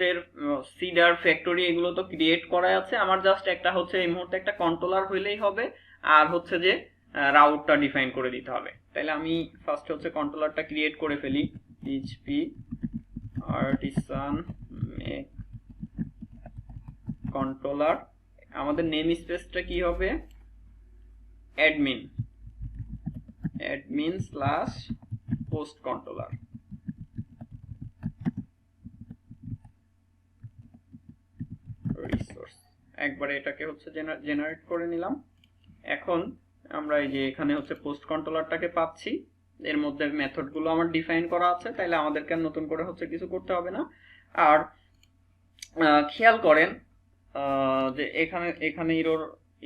এর cedar factory এগুলো তো ক্রিয়েট করা আছে, আমার জাস্ট একটা হচ্ছে এই মুহূর্তে একটা কন্ট্রোলার হইলেই হবে, আর হচ্ছে যে রাউটটা ডিফাইন করে দিতে হবে। তাহলে আমি ফার্স্ট হচ্ছে কন্ট্রোলারটা ক্রিয়েট করে ফেলি, পিএইচপি আর্টিসান মেক কন্ট্রোলার। আমাদের নেম স্পেসটা কি হবে, admin slash post controller. Resource একবারে এটাকে হচ্ছে জেনারেট করে নিলাম। এখন আমরা এই যে এখানে হচ্ছে পোস্ট কন্ট্রোলারটাকে পাচ্ছি, এর মধ্যে মেথডগুলো আমার ডিফাইন করা আছে, তাইলে আমাদেরকে নতুন করে হচ্ছে কিছু করতে হবে না। আর খেয়াল করেন যে এখানে এখানে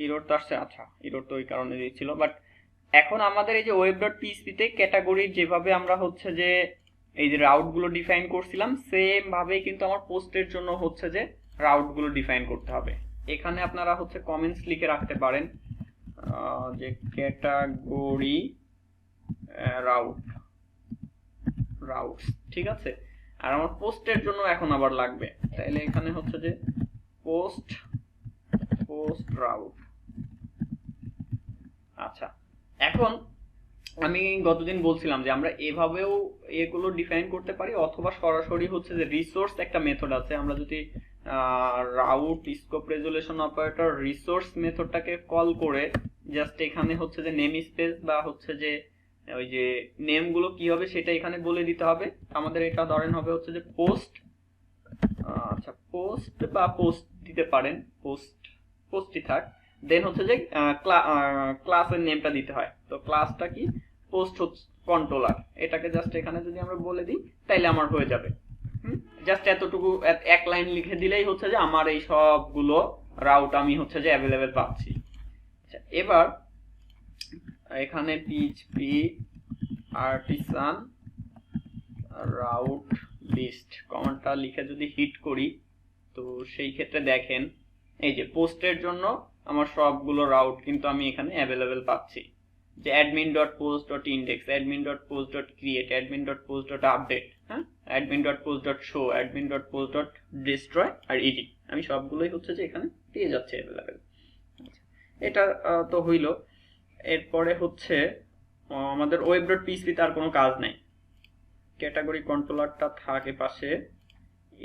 ইরোর তো আসছে, আচ্ছা ইরোর তো ওই কারণে দিয়েছিল, বাট এখন আমাদের এই যে ওয়েব ডট পিএইচপিতে ক্যাটাগরির যেভাবে আমরা হচ্ছে যে এই যে রাউটগুলো ডিফাইন করছিলাম, সেম ভাবেই কিন্তু আমার পোস্টের জন্য হচ্ছে যে রাউটগুলো ডিফাইন করতে হবে। এখানে আপনারা হচ্ছে কমেন্টস লিখে রাখতে পারেন যে ক্যাটাগরি রাউটস, ঠিক আছে। আর আমার পোস্টের জন্য এখন আবার লাগবে, তাইলে এখানে হচ্ছে যে পোস্ট রাউট। আচ্ছা, এখন আমি গতদিন বলছিলাম যে আমরা এভাবেও এগুলো ডিফাইন করতে পারি, অথবা সরাসরি হচ্ছে যে রিসোর্স একটা মেথড আছে, আমরা যদি route scope resolution operator resource মেথডটাকে কল করে জাস্ট এখানে হচ্ছে যে নেম স্পেস বা হচ্ছে যে ওই যে নেমগুলো কি হবে সেটা এখানে বলে দিতে হবে। আমাদের এটা ধরেন হবে হচ্ছে যে পোস্ট, আচ্ছা পোস্ট বা পোস্ট দিতে পারেন, পোস্টই থাক। দেন হচ্ছে যে ক্লাসের নেমটা দিতে হয়, তো ক্লাসটা কি, পোস্ট কন্ট্রোলার। এটাকে জাস্ট এখানে যদি আমরা বলে দিই তাইলে আমার হয়ে যাবে। জাস্ট এতটুকু এক লাইন লিখে দিলেই হচ্ছে যে আমার এই সবগুলো রাউট আমি হচ্ছে যে অ্যাভেলেবেল পাচ্ছি। আচ্ছা, এবার এখানে পিএইচপি আর্টিসান রাউট লিস্ট কমান্ডটা লিখে যদি হিট করি, তো সেই ক্ষেত্রে দেখেন এই যে পোস্টের জন্য আমার সবগুলো রাউট কিন্তু আমি এখানে অ্যাভেলেবেল পাচ্ছি, যে admin.post.index, admin.post.create, admin.post.update, হ্যাঁ, admin.post.show, admin.post.destroy আর edit, আমি সবগুলোই হচ্ছে যে এখানে পেয়ে যাচ্ছে অ্যাভেলেবেল। এটা তো হইল। এরপরে হচ্ছে আমাদের web.php তার কোনো কাজ নাই, ক্যাটাগরি কন্ট্রোলারটা থাকে পাশে,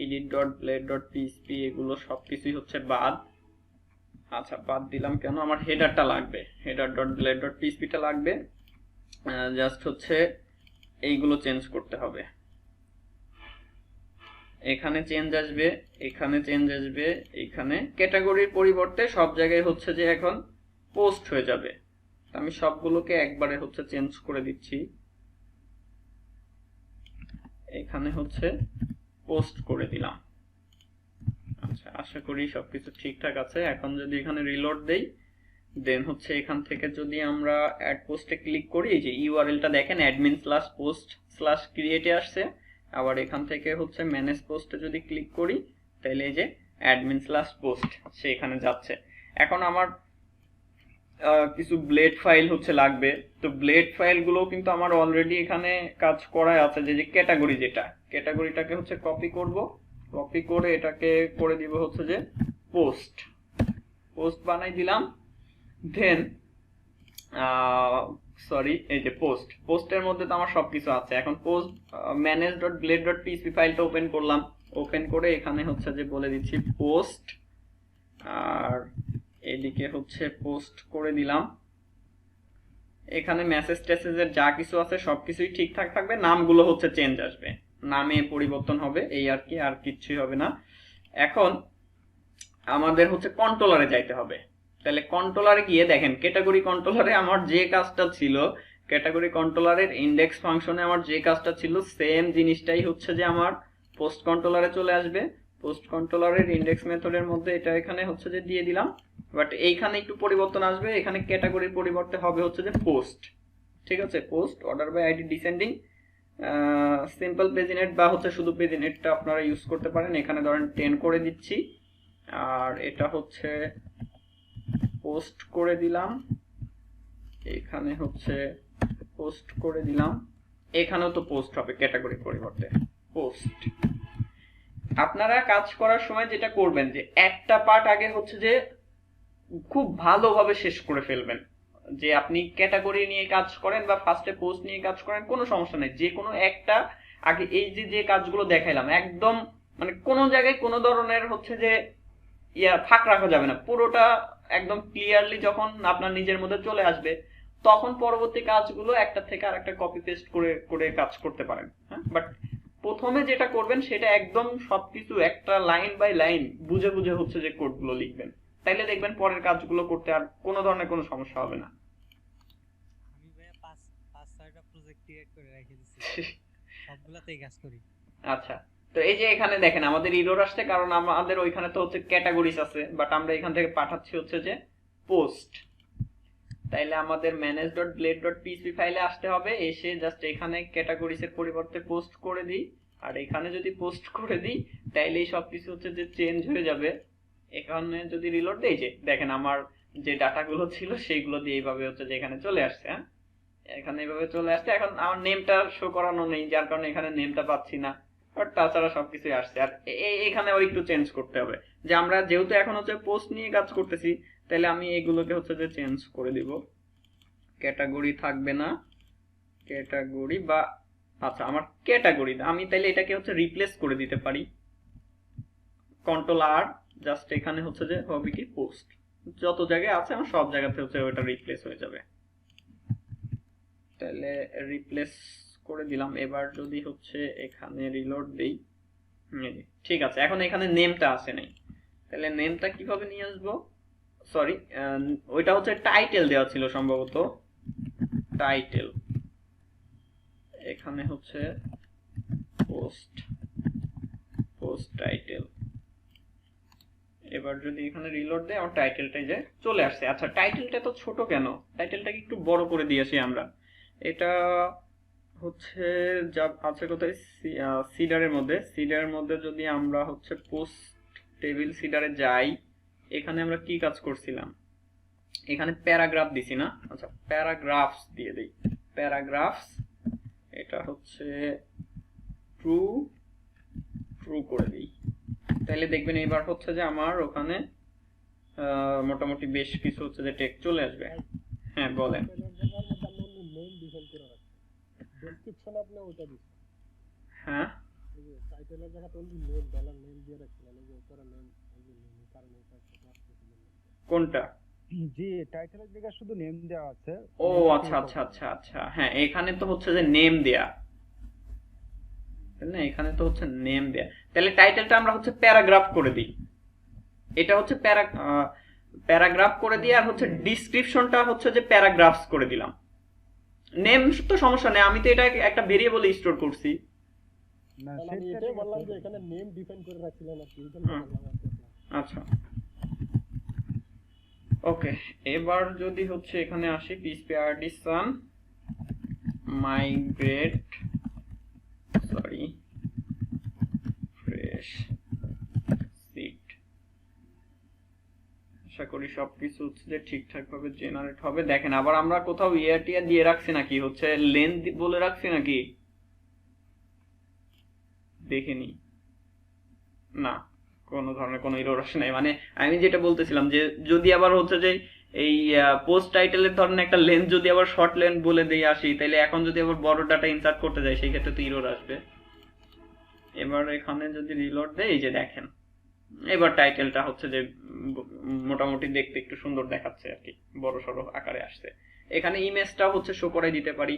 edit.blade.php এগুলো সবকিছুই হচ্ছে বাদ। আচ্ছা, বাদ দিলাম কেন, আমার হেডারটা লাগবে, header.blade.php-টা লাগবে, জাস্ট হচ্ছে এইগুলো চেঞ্জ করতে হবে। এখানে চেঞ্জ আসবে, এখানে চেঞ্জ আসবে, এখানে ক্যাটাগরির পরিবর্তে সব জায়গায় হচ্ছে যে এখন পোস্ট হয়ে যাবে। আমি সবগুলোকে একবারে হচ্ছে চেঞ্জ করে দিচ্ছি, এখানে হচ্ছে পোস্ট করে দিলাম। আচ্ছা, আশা করি সবকিছু ঠিকঠাক আছে। এখন যদি এখানে রিলোড দেই, দেন হচ্ছে এখান থেকে যদি আমরা অ্যাড পোস্টে ক্লিক করি, এই যে ইউআরএলটা দেখেন admin/post/create আসছে। আবার এখান থেকে হচ্ছে ম্যানেজ পোস্টে যদি ক্লিক করি, তাহলে এই যে admin/post সে এখানে যাচ্ছে। এখন আমার কিছু ব্লেড ফাইল হচ্ছে লাগবে, তো ব্লেড ফাইলগুলো কিন্তু আমার অলরেডি এখানে কাজ করাই আছে, যে ক্যাটাগরি, যেটা ক্যাটাগরিটাকে হচ্ছে কপি করব, কপি করে এটাকে করে দিব হচ্ছে যে পোস্ট বানাই দিলাম। দেন সরি, এই যে পোস্টের মধ্যে তো আমার সবকিছু আছে। এখন পোস্ট manage.blade.php ফাইলটা ওপেন করলাম, ওপেন করে এখানে হচ্ছে যে বলে দিচ্ছি পোস্ট, আর এদিকে হচ্ছে পোস্ট করে দিলাম। এখানে মেসেজ টেসেজের যা কিছু আছে সবকিছুই ঠিকঠাক থাকবে, নামগুলো হচ্ছে চেঞ্জ আসবে, নামে পরিবর্তন হবে, এই আর কি, আর কিচ্ছুই হবে না। এখন আমাদের হচ্ছে কন্ট্রোলারে যাইতে হবে। তাহলে কন্ট্রোলারে গিয়ে দেখেন ক্যাটাগরি কন্ট্রোলারে আমার যে কাজটা ছিল, ক্যাটাগরি কন্ট্রোলারের ইন্ডেক্স ফাংশনে আমার যে কাজটা ছিল, সেম জিনিসটাই হচ্ছে যে আমার পোস্ট কন্ট্রোলারে চলে আসবে। পোস্ট কন্ট্রোলারের ইন্ডেক্স মেথডের মধ্যে এটা এখানে হচ্ছে যে দিয়ে দিলাম, বাট এইখানে একটু পরিবর্তন আসবে, এখানে ক্যাটাগরির পরিবর্তে হবে হচ্ছে যে পোস্ট, ঠিক আছে। Post order by ID descending, simple paginate বা হচ্ছে শুধু পেজিনেটটা আপনারা ইউজ করতে পারেন। এখানে ধরেন 10 করে দিচ্ছি, আর এটা হচ্ছে পোস্ট করে দিলাম, এখানে হচ্ছে পোস্ট করে দিলাম, এখানেও তো পোস্ট হবে ক্যাটাগরি পরিবর্তে পোস্ট। আপনারা কাজ করার সময় যেটা করবেন যে একটা পার্ট আগে হচ্ছে যে খুব ভালোভাবে শেষ করে ফেলবেন। যে আপনি ক্যাটাগরি নিয়ে কাজ করেন বা ফার্স্টে পোস্ট নিয়ে কাজ করেন, কোনো সমস্যা নেই, যে কোনো একটা আগে এই যে যে কাজগুলো দেখাইলাম একদম মানে কোনো জায়গায় কোনো ধরনের হচ্ছে যে ফাঁক রাখা যাবে না, পুরোটা একদম ক্লিয়ারলি যখন আপনার নিজের মধ্যে চলে আসবে তখন পরবর্তী কাজগুলো একটা থেকে আরেকটা কপি পেস্ট করে করে কাজ করতে পারেন। হ্যাঁ, বাট প্রথমে যেটা করবেন সেটা একদম সবকিছু একটা লাইন বাই লাইন বুঝে বুঝে হচ্ছে যে কোডগুলো লিখবেন, তাইলে দেখবেন পরের কাজগুলো করতে আর কোনো ধরনের কোনো সমস্যা হবে না। আমি ভাইয়া 5-6টা প্রজেক্ট ক্রিয়েট করে রেখে দিয়েছি, সবগুলাতেই কাজ করি। আচ্ছা, তো এই যে এখানে দেখেন আমাদের এরর আসছে কারণ আমাদের ওইখানে তো হচ্ছে ক্যাটাগরিজ আছে, বাট আমরা এখান থেকে পাঠাচ্ছি হচ্ছে যে পোস্ট। তাইলে আমাদের manage.blade.php ফাইলে আসতে হবে, এসে জাস্ট এখানে ক্যাটাগরিজ এর পরিবর্তে পোস্ট করে দিই, আর এখানে যদি পোস্ট করে দিই তাইলেই সবকিছু হচ্ছে যে চেঞ্জ হয়ে যাবে। এখানে যদি রিলোড দেই, যে দেখেন আমার যে ডাটাগুলো ছিল সেইগুলো দিয়ে এইভাবে হচ্ছে যে এখানে চলে আসছে। হ্যাঁ, এখানে এইভাবে চলে আসছে। এখন আমার নেমটা শো করানো নেই, যার কারণে এখানে নেমটা পাচ্ছি না, বাট তাছাড়া সবকিছুই আসছে। আর এখানে ওই একটু চেঞ্জ করতে হবে, যে আমরা যেহেতু এখন হচ্ছে পোস্ট নিয়ে কাজ করতেছি তাহলে আমি এগুলোকে হচ্ছে যে চেঞ্জ করে দিব, ক্যাটাগরি থাকবে না, ক্যাটাগরি বা আচ্ছা আমার ক্যাটাগরি আমি তাইলে এটাকে হচ্ছে রিপ্লেস করে দিতে পারি, কন্ট্রোল আর, জাস্ট এখানে হচ্ছে যে হবে কি পোস্ট, যত জায়গায় আছে আমার সব জায়গাতে হচ্ছে ওটা রিপ্লেস হয়ে যাবে। তাহলে রিপ্লেস করে দিলাম। এবার যদি হচ্ছে এখানে রিলোড দেই, ঠিক আছে, এখন এখানে নেমটা আসে নাই, তাহলে নেমটা কিভাবে নিয়ে আসবো? সরি, ওইটা হচ্ছে টাইটেল দেওয়া ছিল সম্ভবত, টাইটেল এখানে হচ্ছে পোস্ট, পোস্ট টাইটেল। এবার যদি এখানে রিলোড দেয় আমার টাইটেলটাই যে চলে আসছে। আচ্ছা, টাইটেলটা তো ছোট কেন, টাইটেলটাকে একটু বড় করে দিয়েছি আমরা। এটা হচ্ছে যা আছে কোথায়, সিডারের মধ্যে, সিডারের মধ্যে যদি আমরা হচ্ছে পোস্ট টেবিল সিডারে যাই, এখানে আমরা কি কাজ করছিলাম, এখানে প্যারাগ্রাফ দিছি না? আচ্ছা, প্যারাগ্রাফস দিয়ে দেই, প্যারাগ্রাফস এটা হচ্ছে ট্রু, ট্রু করে দিই, তাহলে দেখবেন এবার হচ্ছে যে আমার ওখানে মোটামুটি বেশ কিছু হচ্ছে যে টেক্সট চলে আসবে। হ্যাঁ বলেন। ডেসক্রিপশন আপনি ওটা দিচ্ছেন, হ্যাঁ, এই যে টাইটেলের জায়গাতে অনলি নেম ডলার নেম দিয়ে রাখছিলেন, এই যে উপরে নেম, এই যে নেম কারণে এটা আসতেছিল। কোনটা? জি, টাইটেলের জায়গায় শুধু নেম দেওয়া আছে। ও আচ্ছা আচ্ছা আচ্ছা আচ্ছা, হ্যাঁ এখানে তো হচ্ছে যে নেম দেয়া, তাই না? এখানে তো হচ্ছে নেম দেয়া, তাহলে টাইটেলটা আমরা হচ্ছে প্যারাগ্রাফ করে দিই, এটা হচ্ছে প্যারাগ্রাফ করে দিয়ে, আর হচ্ছে ডিসক্রিপশনটা হচ্ছে যে প্যারাগ্রাফস করে দিলাম। নেম তো সমস্যা নেই, আমি তো এটা একটা ভেরিয়েবল স্টোর করছি। না, আমি এটাই বললাম যে এখানে নেম ডিফাইন করে রাখছিলেন আর কি, এটা বললাম আর কি। আচ্ছা, ওকে, এবার যদি হচ্ছে এখানে আসি, PHP artisan migrate, sorry fresh seed, আশা করি সবকিছু হচ্ছে যে ঠিকঠাক ভাবে জেনারেট হবে। দেখেন আবার আমরা কোথাও ইয়ারটিয়া দিয়ে রাখছি নাকি, হচ্ছে লেন্থ বলে রাখছি নাকি, দেখিনি, না কোনো ধরনের কোনো এরর আসে নাই। মানে আমি যেটা বলতেছিলাম যে যদি আবার হচ্ছে যে এই পোস্ট টাইটেলের ধরনের একটা লেন্থ যদি আবার শর্ট লেন্থ বলে দিয়ে আসি, তাহলে এখন যদি আবার বড় ডাটা ইনসার্ট করতে যাই সেই ক্ষেত্রে তো এরর আসবে। এবার এখানে যদি রিলোড দেই, এই যে দেখেন এবার টাইটেলটা হচ্ছে যে মোটামুটি দেখতে একটু সুন্দর দেখাচ্ছে আর কি, বড় সড়ো আকারে আসছে। এখানে ইমেজটা হচ্ছে শো করাই দিতে পারি।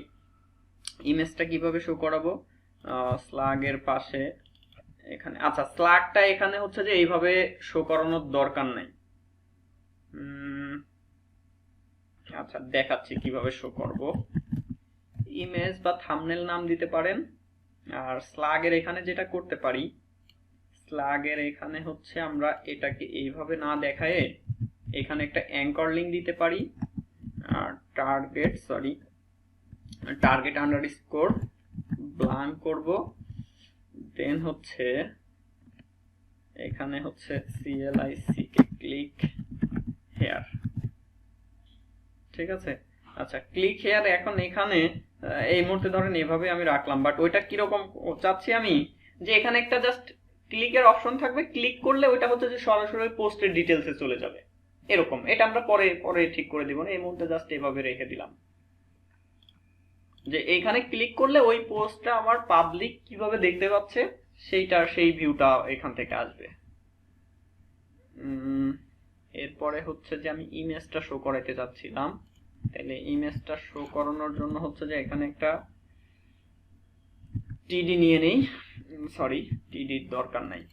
ইমেজটা কিভাবে শো করাবো, স্লাগের পাশে এখানে, আচ্ছা স্লাগটা এখানে হচ্ছে যে এইভাবে শো করানোর দরকার নাই। আচ্ছা দেখাচ্ছি কিভাবে শো করব। ইমেজ বা থাম্বনেল নাম দিতে পারেন। আর স্লাগের এখানে যেটা করতে পারি, স্লাগের এখানে হচ্ছে আমরা এটাকে এইভাবে না দেখায় এখানে একটা অ্যাঙ্কর লিঙ্ক দিতে পারি, আর টার্গেট আন্ডারস্কোর ব্লাঙ্ক করব, দেন হচ্ছে এখানে হচ্ছে CLIC ক্লিক হেয়ার, ঠিক আছে। আচ্ছা ক্লিক হেয়ার, এখন এখানে এই মুহূর্তে ধরেন এভাবে আমি রাখলাম, বাট ওইটা কিরকম চাচ্ছি আমি, যে এখানে একটা জাস্ট ক্লিকের অপশন থাকবে, ক্লিক করলে ওইটা হচ্ছে যে সরাসরি পোস্টের ডিটেলসে চলে যাবে এরকম। এটা আমরা পরে পরে ঠিক করে দিব না, এই মুহূর্তে জাস্ট এভাবে রেখে দিলাম যে এইখানে ক্লিক করলে ওই পোস্টটা আমার পাবলিক কিভাবে দেখতে পাচ্ছে সেই ভিউটা এখান থেকে আসবে। এরপরে হচ্ছে যে আমি ইমেজটা শো করাইতে চাচ্ছিলাম, তাহলে ইমেজটা শো করানোর জন্য হচ্ছে যে এখানে একটা টিডি নিয়ে নেই, সরি টিডির দরকার নাই,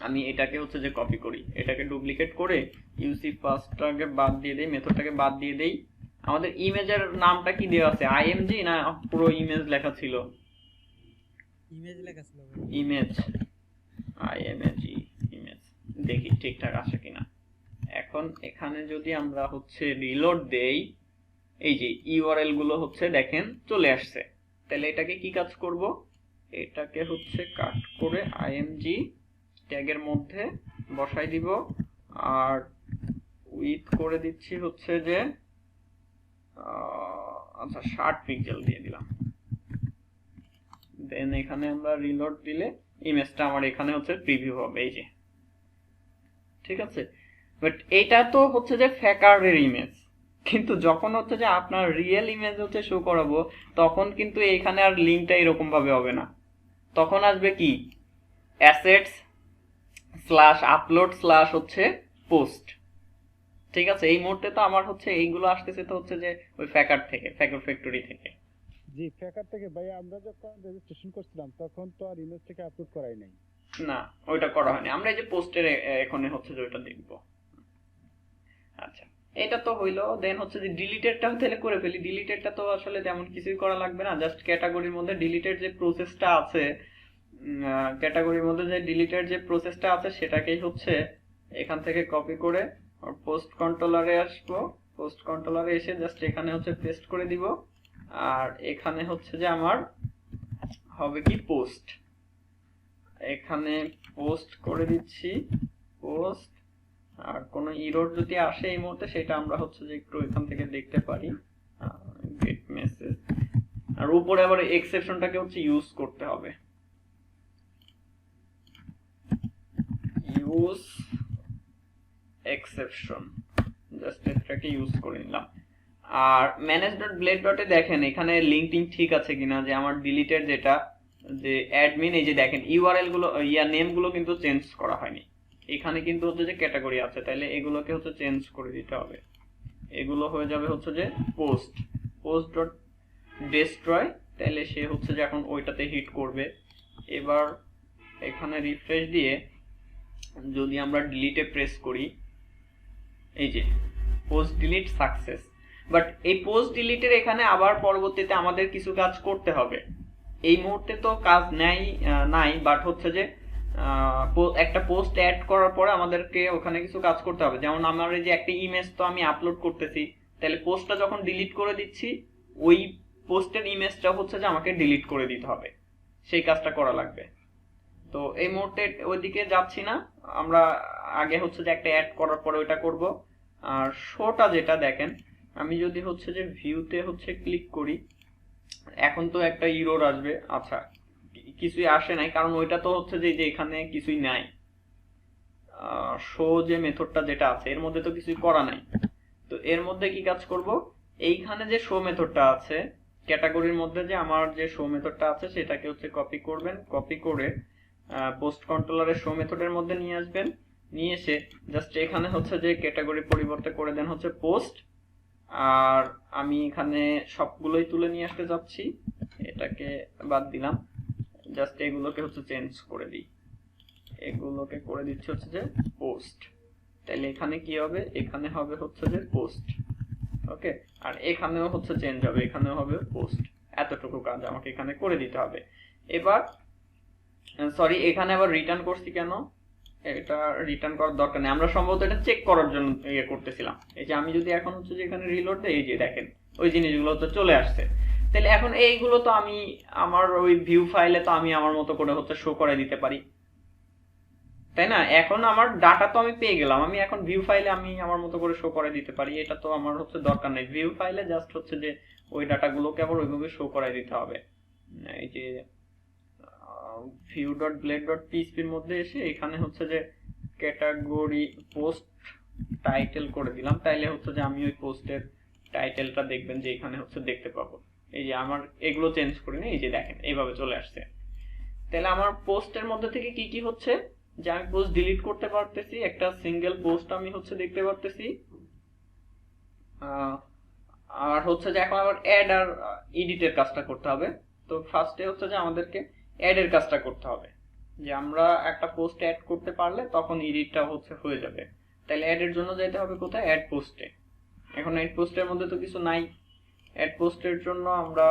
আমি এটাকে হচ্ছে যে কপি করি, এটাকে ডুপ্লিকেট করে ইউসি ফার্স্টটাকে বাদ দিয়ে দেই, মেথডটাকে বাদ দিয়ে দেই। আমাদের ইমেজের নামটা কি দেওয়া আছে, আইএমজি না পুরো ইমেজ লেখা ছিল? ইমেজ লেখা ছিল ভাই। ইমেজ, আইএমজি ইমেজ, দেখি ঠিকঠাক আসে কিনা। এখন এখানে যদি আমরা হচ্ছে রিলোড দেই, এই যে ইউআরএল গুলো হচ্ছে দেখেন চলে আসছে। তাহলে এটাকে কি কাজ করব, এটাকে হচ্ছে কাট করে আইএমজি ট্যাগের মধ্যে বসাই দিব, আর উইথ করে দিচ্ছি হচ্ছে যে আচ্ছা 60 পিক্সেল দিয়ে দিলাম। দেন এখানে আমরা রিলোড দিলে ইমেজটা আমার এখানে হচ্ছে প্রিভিউ হবে, এই যে ঠিক আছে। বাট এটা তো হচ্ছে যে ফ্যাকারের ইমেজ, কিন্তু যখন হচ্ছে যে আপনার রিয়েল ইমেজ হচ্ছে শো করাবো তখন কিন্তু এখানে আর লিঙ্কটা এরকম ভাবে হবে না, তখন আসবে কি অ্যাসেটস স্ল্যাশ আপলোড স্ল্যাশ হচ্ছে পোস্ট, ঠিক আছে। এই মুহূর্তে তো আমার হচ্ছে এইগুলো আসতেছে তো হচ্ছে যে ওই ফ্যাকার থেকে, ফ্যাকার ফ্যাক্টরি থেকে। জি ফ্যাকার থেকে ভাই আমরা যখন রেজিস্ট্রেশন করছিলাম তখন তো আর ইমেজ থেকে আপলোড করাই নাই। না ওইটা করা হয়নি, আমরা এই যে পোস্টের এখন হচ্ছে যে ওইটা দেখবো। আচ্ছা এটা তো হইলো, দেন হচ্ছে যে ডিলিটেডটাও তাহলে করে ফেলি। ডিলিটেডটা তো আসলে তেমন কিছুই করা লাগবে না, জাস্ট ক্যাটাগরির মধ্যে ডিলিটেড যে প্রসেসটা আছে, ক্যাটাগরির মধ্যে যে ডিলিটেড যে প্রসেসটা আছে সেটাকেই হচ্ছে এখান থেকে কপি করে পোস্ট কন্ট্রোলারে আসবো, পোস্ট কন্ট্রোলারে এসে জাস্ট এখানে হচ্ছে পেস্ট করে দিব, আর এখানে হচ্ছে যে আমার হবে কি পোস্ট, এখানে পোস্ট করে দিচ্ছি পোস্ট। আর কোনো ইরর যদি আসে এই মুহূর্তে সেটা আমরা হচ্ছে যে একটু এখান থেকে দেখতে পারি, গেট মেসেজ, আর উপরে আবার এক্সেপশনটাকে হচ্ছে ইউজ করতে হবে, ইউজ এক্সেপশন, জাস্ট এটাকে ইউজ করে নিলাম। আর manage.blade.এ দেখেন এখানে লিঙ্কটিং ঠিক আছে কিনা, যে আমার ডিলিটেড যেটা যে অ্যাডমিন, এই যে দেখেন ইউআরএল গুলো নেম গুলো কিন্তু চেঞ্জ করা হয়নি, এখানে কিন্তু হচ্ছে যে ক্যাটাগরি আছে, তাইলে এগুলোকে হচ্ছে চেঞ্জ করে দিতে হবে। এগুলো হয়ে যাবে হচ্ছে যে পোস্ট, পোস্ট ডট ডেস্ট্রয়, তাইলে সে হচ্ছে যে এখন ওইটাতে হিট করবে। এবার এখানে রিফ্রেশ দিয়ে যদি আমরা ডিলিটে প্রেস করি, এই যে পোস্ট ডিলিট সাকসেস। বাট এই পোস্ট ডিলিটের এখানে আবার পরবর্তীতে আমাদের কিছু কাজ করতে হবে, এই মুহূর্তে তো কাজ নাই, বাট হচ্ছে যে একটা পোস্ট অ্যাড করার পরে আমাদেরকে ওখানে কিছু কাজ করতে হবে। যেমন আমার এই যে একটা ইমেজ তো আমি আপলোড করতেছি, তাহলে পোস্টটা যখন ডিলিট করে দিচ্ছি ওই পোস্টের ইমেজটা হচ্ছে যে আমাকে ডিলিট করে দিতে হবে, সেই কাজটা করা লাগবে। তো এই মুহূর্তে ওইদিকে যাচ্ছি না, আমরা আগে হচ্ছে যে একটা অ্যাড করার পরে ওইটা করব। আর শোটা যেটা দেখেন, আমি যদি হচ্ছে যে ভিউতে হচ্ছে ক্লিক করি, এখন তো একটা ইরর আসবে। আচ্ছা কিছুই আসে নাই, কারণ ওইটা তো হচ্ছে যে এখানে কিছুই নাই, শো যে মেথডটা যেটা আছে এর মধ্যে তো কিছুই করা নাই। তো এর মধ্যে কি কাজ করব, এইখানে যে শো মেথডটা আছে ক্যাটাগরির মধ্যে, যে আমার যে শো মেথডটা আছে সেটাকে হচ্ছে কপি করবেন, কপি করে পোস্ট কন্ট্রোলারের শো মেথডের মধ্যে নিয়ে আসবেন, নিয়ে এসে জাস্ট এখানে হচ্ছে যে ক্যাটাগরি পরিবর্তে করে দেন হচ্ছে পোস্ট। আর আমি এখানে সবগুলোই তুলে নিয়ে আসতে যাচ্ছি, এটাকে বাদ দিলাম, জাস্ট এগুলোকে হচ্ছে চেঞ্জ করে দিই, এগুলোকে করে দিচ্ছি হচ্ছে যে পোস্ট। তাহলে এখানে কি হবে, এখানে হবে হচ্ছে যে পোস্ট, ওকে। আর এখানেও হচ্ছে চেঞ্জ হবে, এখানেও হবে পোস্ট। এতটুকু কাজ আমাকে এখানে করে দিতে হবে। এবার সরি এখানে আবার রিটার্ন করছি কেন, এটা রিটার্ন করার দরকার নেই, আমরা সম্ভবত এটা চেক করার জন্য ইয়ে করতেছিলাম। এই যে আমি যদি এখন হচ্ছে যে এখানে রিলোড দেই, এই যে দেখেন ওই জিনিসগুলো তো চলে আসছে। তাহলে এখন এইগুলো তো আমি আমার ওই ভিউ ফাইলে তো আমি আমার মতো করে হচ্ছে শো করে দিতে পারি, তাই না? এখন আমার ডাটা তো আমি পেয়ে গেলাম, আমি এখন ভিউ ফাইলে আমি আমার মতো করে শো করে দিতে পারি, এটা তো আমার হচ্ছে দরকার নেই। ভিউ ফাইলে জাস্ট হচ্ছে যে ওই ডাটাগুলোকে আবার ওইভাবে শো করাই দিতে হবে। এই যে view.blade.php এর মধ্যে এসে এখানে হচ্ছে যে ক্যাটাগরি পোস্ট টাইটেল করে দিলাম, তাইলে হচ্ছে যে আমি ওই পোস্টের টাইটেলটা দেখবেন যে এখানে হচ্ছে দেখতে পাবো। এই যে আমার এগুলো চেঞ্জ করি না, এই যে দেখেন এইভাবে চলে আসছে। তাহলে আমার পোস্টের মধ্যে থেকে কি কি হচ্ছে যে আমি পোস্ট ডিলিট করতে পারতেছি, একটা সিঙ্গেল পোস্ট আমি হচ্ছে দেখতে পারতেছি, আর হচ্ছে যে এখন আবার অ্যাড আর এডিটের কাজটা করতে হবে। তো ফার্স্টে হচ্ছে যে আমাদেরকে অ্যাড এর কাজটা করতে হবে, যে আমরা একটা পোস্ট অ্যাড করতে পারলে তখন এডিটটা হচ্ছে হয়ে যাবে। তাহলে অ্যাড এর জন্য যেতে হবে কোথায়, অ্যাড পোস্টে। এখন অ্যাড পোস্টের মধ্যে তো কিছু নাই, অ্যাড পোস্টের জন্য আমরা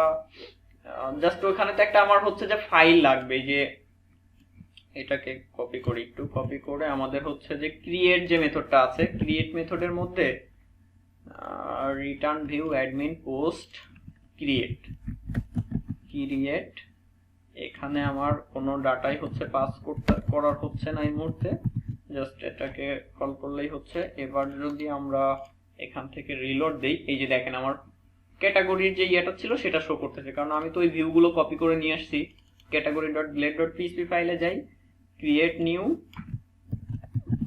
জাস্ট ওখানে তো একটা আমার হচ্ছে যে ফাইল লাগবে, যে এটাকে কপি করি, একটু কপি করে আমাদের হচ্ছে যে ক্রিয়েট যে মেথডটা আছে, ক্রিয়েট মেথডের মধ্যে return view admin post create, এখানে আমার কোনো ডাটাই হচ্ছে পাস করার হচ্ছে না এই মুহূর্তে, জাস্ট এটাকে কল করলেই হচ্ছে। এবার যদি আমরা এখান থেকে রিলোড দেই, এই যে দেখেন আমার ক্যাটাগরির যে ইয়েটা ছিল সেটা শো করতেছে, কারণ আমি তো ওই ভিউগুলো কপি করে নিয়ে আসছি। category.blade.php ফাইলে যাই, ক্রিয়েট নিউ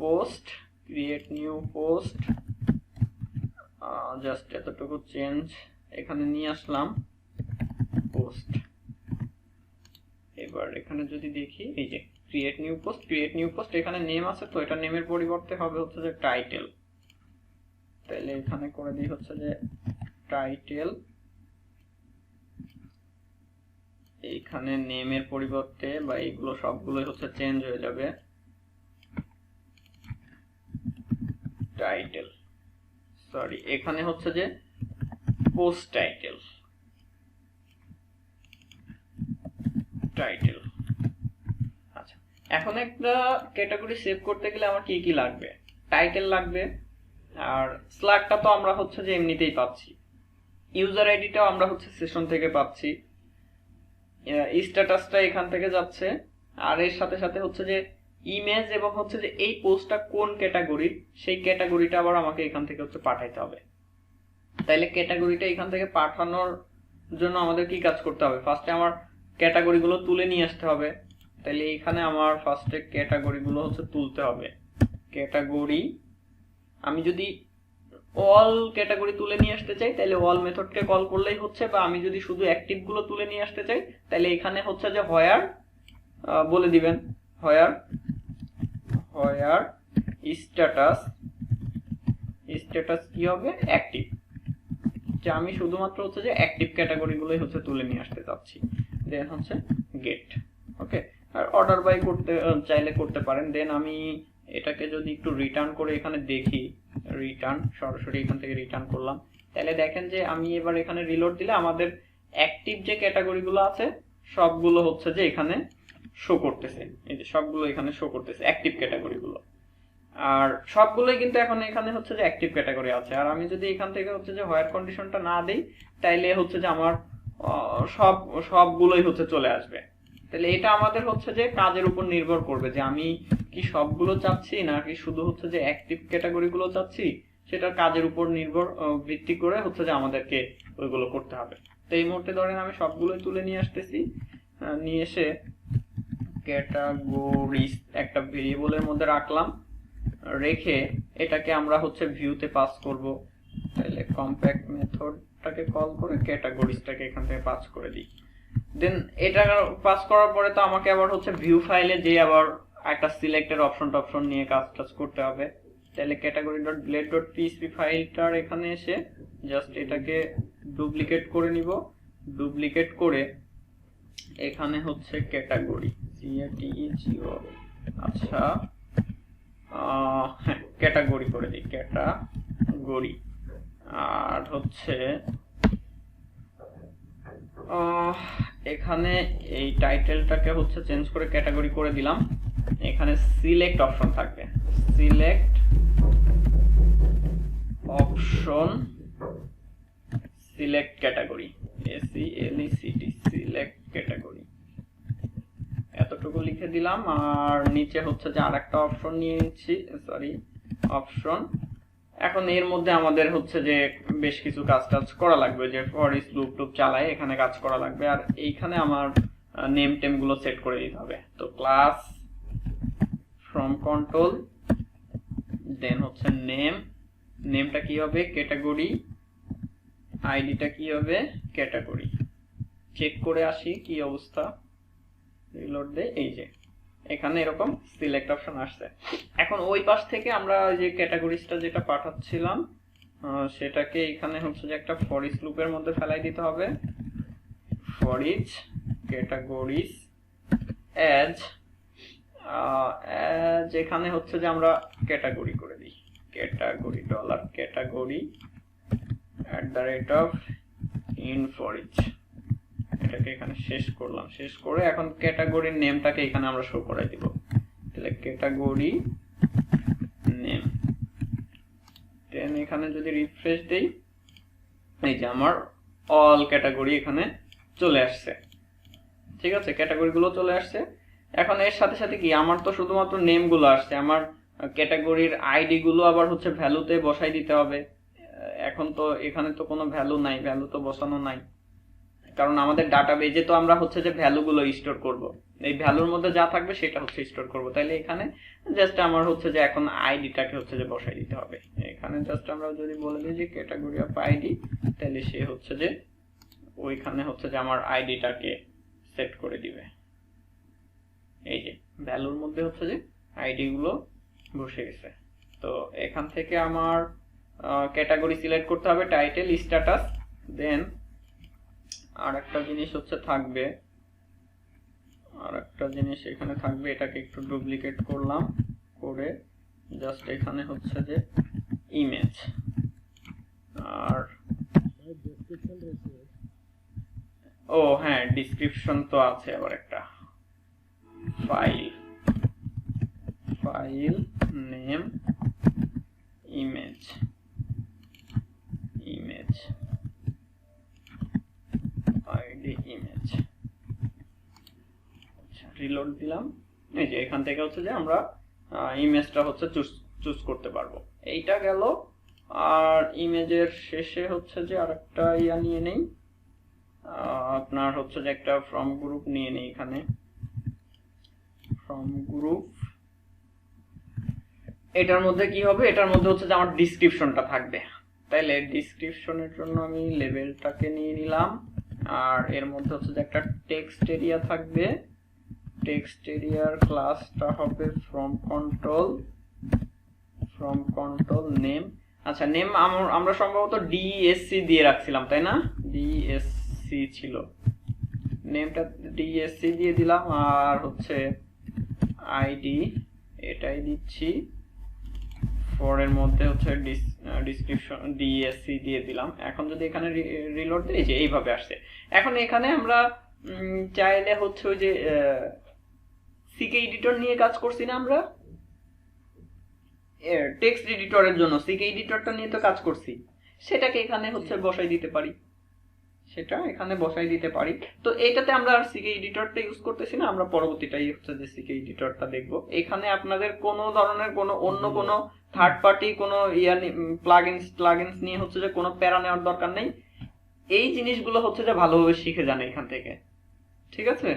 পোস্ট, জাস্ট এতটুকু চেঞ্জ এখানে নিয়ে আসলাম, পোস্ট। এবার এখানে যদি দেখি, এই যে ক্রিয়েট নিউ পোস্ট, এখানে নেম আছে, তো এটা নেমের পরিবর্তে হবে হচ্ছে যে টাইটেল। তাহলে এখানে করে দিই হচ্ছে যে টাইটেল, এইখানে নেমের পরিবর্তে বা এইগুলো সবগুলোই হচ্ছে চেঞ্জ হয়ে যাবে, টাইটেল, সরি এখানে হচ্ছে যে পোস্ট টাইটেল। আচ্ছা, এখন একটা ক্যাটাগরি সেভ করতে গেলে আমার কি কি লাগবে, টাইটেল লাগবে, আর স্ল্যাগটা তো আমরা হচ্ছে যে এমনিতেই পাচ্ছি, ইউজার আইডিটাও আমরা হচ্ছে সেশন থেকে পাচ্ছি, স্ট্যাটাসটা এখান থেকে যাচ্ছে, আর এর সাথে সাথে হচ্ছে যে ইমেজ এবং হচ্ছে যে এই পোস্টটা কোন ক্যাটাগরির সেই ক্যাটাগরিটা আবার আমাকে এখান থেকে হচ্ছে পাঠাইতে হবে। তাইলে ক্যাটাগরিটা এখান থেকে পাঠানোর জন্য আমাদের কি কাজ করতে হবে, ফার্স্টে আমার ক্যাটাগরিগুলো তুলে নিয়ে আসতে হবে। তাইলে এখানে আমার ফার্স্টে ক্যাটাগরিগুলো হচ্ছে তুলতে হবে, ক্যাটাগরি, আমি যদি অল ক্যাটাগরি তুলে নিয়ে আসতে চাই তাহলে অল মেথডকে কল করলেই হচ্ছে, বা আমি যদি শুধু অ্যাক্টিভ গুলো তুলে নিয়ে আসতে চাই তাহলে এখানে হচ্ছে যে হোয়ার বলে দিবেন, হোয়ার স্ট্যাটাস কি হবে, অ্যাক্টিভ, যে আমি শুধুমাত্র হচ্ছে যে অ্যাক্টিভ ক্যাটাগরি গুলোই হচ্ছে তুলে নিয়ে আসতে চাচ্ছি, দেন হচ্ছে গেট। ওকে, আর অর্ডার বাই করতে চাইলে করতে পারেন। দেন আমি এটাকে যদি একটু রিটার্ন করে এখানে দেখি, রিটার্ন সরাসরি এখান থেকে রিটার্ন করলাম, তাহলে দেখেন যে আমি এবার এখানে রিলোড দিলে আমাদের অ্যাক্টিভ যে ক্যাটাগরিগুলো আছে সবগুলো হচ্ছে যে এখানে শো করতেছে, এই যে সবগুলো এখানে শো করতেছে অ্যাক্টিভ ক্যাটাগরিগুলো, আর সবগুলোই কিন্তু এখন এখানে হচ্ছে যে অ্যাক্টিভ ক্যাটাগরি আছে। আর আমি যদি এখান থেকে হচ্ছে যে হোয়ার কন্ডিশনটা না দেই তাইলে হচ্ছে যে আমার সবগুলোই হচ্ছে চলে আসবে। তাহলে এটা আমাদের হচ্ছে যে কাজের উপর নির্ভর করবে যে আমি কি সবগুলো চাচ্ছি নাকি শুধু হচ্ছে যে অ্যাক্টিভ ক্যাটাগরিগুলো চাচ্ছি, সেটার কাজের উপর ভিত্তি করে হচ্ছে যে আমাদেরকে ওইগুলো করতে হবে। তো এই মুহূর্তে ধরেন আমি সবগুলোই তুলে নিয়ে আসতেছি, নিয়ে এসে ক্যাটাগরিজ একটা ভেরিয়েবলের মধ্যে রাখলাম, রেখে এটাকে আমরা হচ্ছে ভিউতে পাস করব। তাহলে কম্প্যাক্ট মেথডটাকে কল করে ক্যাটাগরিজটাকে এখান থেকে পাস করে দিই। দেন এটা পাস করার পরে তো আমাকে আবার হচ্ছে ভিউ ফাইলে যে আবার একটা সিলেক্টের অপশন নিয়ে কাজ করতে হবে। তাহলে category.blade.php ফাইলটার এখানে এসে জাস্ট এটাকে ডুপ্লিকেট করে নিব, ডুপ্লিকেট করে এখানে হচ্ছে ক্যাটাগরি আচ্ছা ক্যাটাগরি করে দিই, ক্যাটাগরি, আর হচ্ছে এখানে এই টাইটেলটাকে হচ্ছে চেঞ্জ করে ক্যাটাগরি করে দিলাম। এখানে সিলেক্ট অপশন থাকবে, select option select category, SELECT select category, এতটুকু লিখে দিলাম। আর নিচে হচ্ছে যে আরেকটা অপশন নিয়ে নিচ্ছি, সরি অপশন। এখন এর মধ্যে আমাদের হচ্ছে যে বেশ কিছু কাজ করা লাগবে, যে ফর ইচ লুপ চালায় এখানে কাজ করা লাগবে। আর এইখানে আমার নেম টেম গুলো সেট করে দিতে হবে। তো ক্লাস ফ্রম কন্ট্রোল, দেন হচ্ছে নেম, নেমটা কি হবে ক্যাটাগরি, আইডিটা কি হবে ক্যাটাগরি। চেক করে আসি কি অবস্থা, রিলোড দে, এই যে এখানে এরকম সিলেক্ট অপশন আসছে। এখন ওই পাশ থেকে আমরা যে ক্যাটাগরিজটা যেটা পাঠাচ্ছিলাম সেটাকে এখানে হচ্ছে যে একটা ফর ইচ লুপের মধ্যে ফেলাই দিতে হবে। ফর ইচ ক্যাটাগরিজ অ্যাজ এখানে হচ্ছে যে আমরা ক্যাটাগরি করে দিই, category dollar category @in for each, এটাকে এখানে শেষ করলাম। শেষ করে এখন ক্যাটাগরির নেমটাকে এখানে আমরা শো করে দিব, তাহলে ক্যাটাগরি নেম। দেন এখানে যদি রিফ্রেশ দেই, এই যে আমার অল ক্যাটাগরি এখানে চলে আসছে। ঠিক আছে, ক্যাটাগরিগুলো চলে আসছে। এখন এর সাথে সাথে কি আমার তো শুধুমাত্র নেম গুলো আসছে, আমার ক্যাটাগরির আইডি গুলো আবার হচ্ছে ভ্যালুতে বসাই দিতে হবে। এখন তো এখানে তো কোনো ভ্যালু নাই, ভ্যালু তো বসানো নাই, কারণ আমাদের ডাটাবেজে তো আমরা হচ্ছে যে ভ্যালুগুলো স্টোর করব, এই ভ্যালুর মধ্যে যা থাকবে সেটা হচ্ছে স্টোর করব। তাইলে এখানে জাস্ট আমার হচ্ছে যে এখন আইডিটাকে হচ্ছে যে বসাই দিতে হবে। এখানে জাস্ট আমরা যদি বলে দিই যে ক্যাটাগরি অফ আইডি, তাহলে সে হচ্ছে যে ওইখানে হচ্ছে যে আমার আইডিটাকে সেট করে দিবে। এই যে ভ্যালুর মধ্যে হচ্ছে যে আইডি গুলো বসে গেছে। তো এখান থেকে আমার ক্যাটাগরি সিলেক্ট করতে হবে, টাইটেল, স্ট্যাটাস, দেন আর একটা জিনিস হচ্ছে থাকবে, আর একটা জিনিস এখানে থাকবে, এটাকে একটু ডুপ্লিকেট করলাম, করে জাস্ট এখানে হচ্ছে যে ইমেজ, আর ডেসক্রিপশন রয়েছে। ও হ্যাঁ ডেসক্রিপশন তো আছে আবার একটা, file, file name image, image ID image. আচ্ছা রিলোড দিলাম, এই যে এখান থেকে হচ্ছে যে আমরা ইমেজটা হচ্ছে চুজ করতে পারবো। এইটা গেল। আর ইমেজের শেষে হচ্ছে যে আরেকটা ইয়া নিয়ে নেই, আপনার হচ্ছে যে একটা ফ্রম গ্রুপ নিয়ে নেই। এখানে ফ্রম গ্রুপ, এটার মধ্যে কি হবে, এটার মধ্যে হচ্ছে যে আমার ডেসক্রিপশনটা থাকবে। তাইলে ডেসক্রিপশনের জন্য আমি লেভেলটাকে নিয়ে নিলাম, আর এর মধ্যে হচ্ছে যে একটা টেক্সট এরিয়া থাকবে, টেক্সট এরিয়ার ক্লাসটা হবে ফ্রম কন্ট্রোল নেম। আচ্ছা নেম আমরা সম্ভবত ডিএসসি দিয়ে রাখছিলাম, তাই না? ডিএসসি ছিল, নেমটা ডিএসসি দিয়ে দিলাম। আর হচ্ছে আইডি এটাই দিচ্ছি, ফরের মধ্যে হচ্ছে ডেসক্রিপশন ডিএসসি দিয়ে দিলাম। এখন যদি এখানে রিলোড দিই, যে এইভাবে আসছে। এখন এখানে আমরা চাইলে হচ্ছে ওই যে সিকে এডিটর নিয়ে কাজ করছি না আমরা, টেক্সট এডিটরের জন্য সিকে এডিটরটা নিয়ে তো কাজ করছি, সেটাকে এখানে হচ্ছে বসাই দিতে পারি, সেটা এখানে বসাই দিতে পারি। তো এইটাতে আমরা আর সিকে এডিটরটা ইউজ করতেছি না, আমরা পরবর্তীটাই হচ্ছে যে সিকে এডিটরটা দেখবো। এখানে আপনাদের কোনো ধরনের কোনো অন্য কোনো থার্ড পার্টি কোনো প্লাগইনস নিয়ে হচ্ছে যে কোনো প্যারা নেওয়ার দরকার নেই। এই জিনিসগুলো হচ্ছে যে ভালোভাবে শিখে যান এখান থেকে, ঠিক আছে?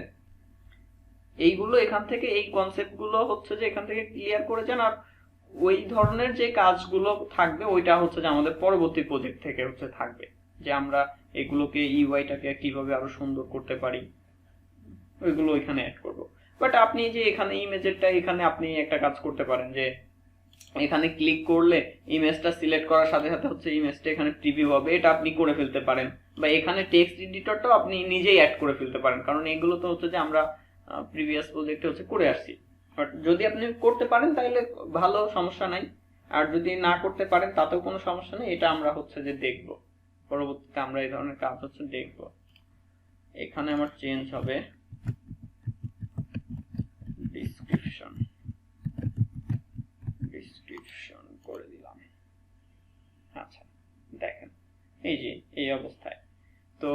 এইগুলো এখান থেকে, এই কনসেপ্টগুলো হচ্ছে যে এখান থেকে ক্লিয়ার করে যান। আর ওই ধরনের যে কাজগুলো থাকবে ওইটা হচ্ছে যে আমাদের পরবর্তী প্রজেক্ট থেকে হচ্ছে থাকবে, যে আমরা এগুলোকে ইউআইটাকে কিভাবে আরো সুন্দর করতে পারি, ওইগুলো এখানে অ্যাড করব। বাট আপনি যে এখানে ইমেজেরটা, এখানে আপনি একটা কাজ করতে পারেন, যে এখানে ক্লিক করলে ইমেজটা সিলেক্ট করার সাথে সাথে হচ্ছে ইমেজটা এখানে প্রিভিউ হবে, এটা আপনি করে ফেলতে পারেন। বা এখানে টেক্সট এডিটরটাও আপনি নিজেই অ্যাড করে ফেলতে পারেন, কারণ এগুলো তো হচ্ছে যে আমরা প্রিভিয়াস প্রজেক্টে হচ্ছে করে আসছি। বাট যদি আপনি করতে পারেন তাহলে ভালো, সমস্যা নাই। আর যদি না করতে পারেন তাতেও কোনো সমস্যা নেই, এটা আমরা হচ্ছে যে দেখব পরবর্তীতে, আমরা এই ধরনের কাজ হচ্ছে দেখব। এখানে আমার চেঞ্জ হবে ডেসক্রিপশন করে দিলাম। আচ্ছা দেখেন এই যে এই অবস্থায়। তো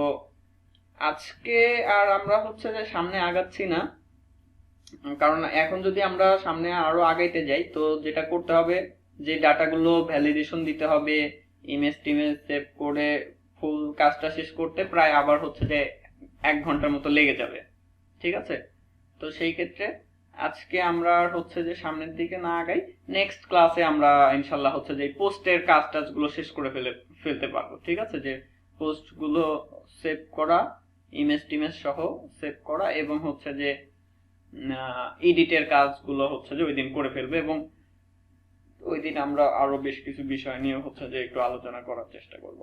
আজকে আর আমরা হচ্ছে যে সামনে আগাচ্ছি না, কারণ এখন যদি আমরা সামনে আরো আগাইতে যাই তো যেটা করতে হবে, যে ডাটাগুলো ভ্যালিডেশন দিতে হবে, ইমেজ টিমেজ সেভ করে ফুল কাজটা শেষ করতে প্রায় আবার হচ্ছে যে 1 ঘন্টার মতো লেগে যাবে, ঠিক আছে? তো সেই ক্ষেত্রে আজকে আমরা হচ্ছে যে সামনের দিকে না আগাই, নেক্সট ক্লাসে আমরা ইনশাল্লাহ হচ্ছে যে পোস্টের কাজ টাজগুলো শেষ করে ফেলতে পারবো। ঠিক আছে, যে পোস্ট গুলো সেভ করা, ইমেজ টিমেজ সহ সেভ করা, এবং হচ্ছে যে এডিটের কাজগুলো হচ্ছে যে ওই দিন করে ফেলবে, এবং ওই দিন আমরা আরো বেশ কিছু বিষয় নিয়ে হচ্ছে যে একটু আলোচনা করার চেষ্টা করব।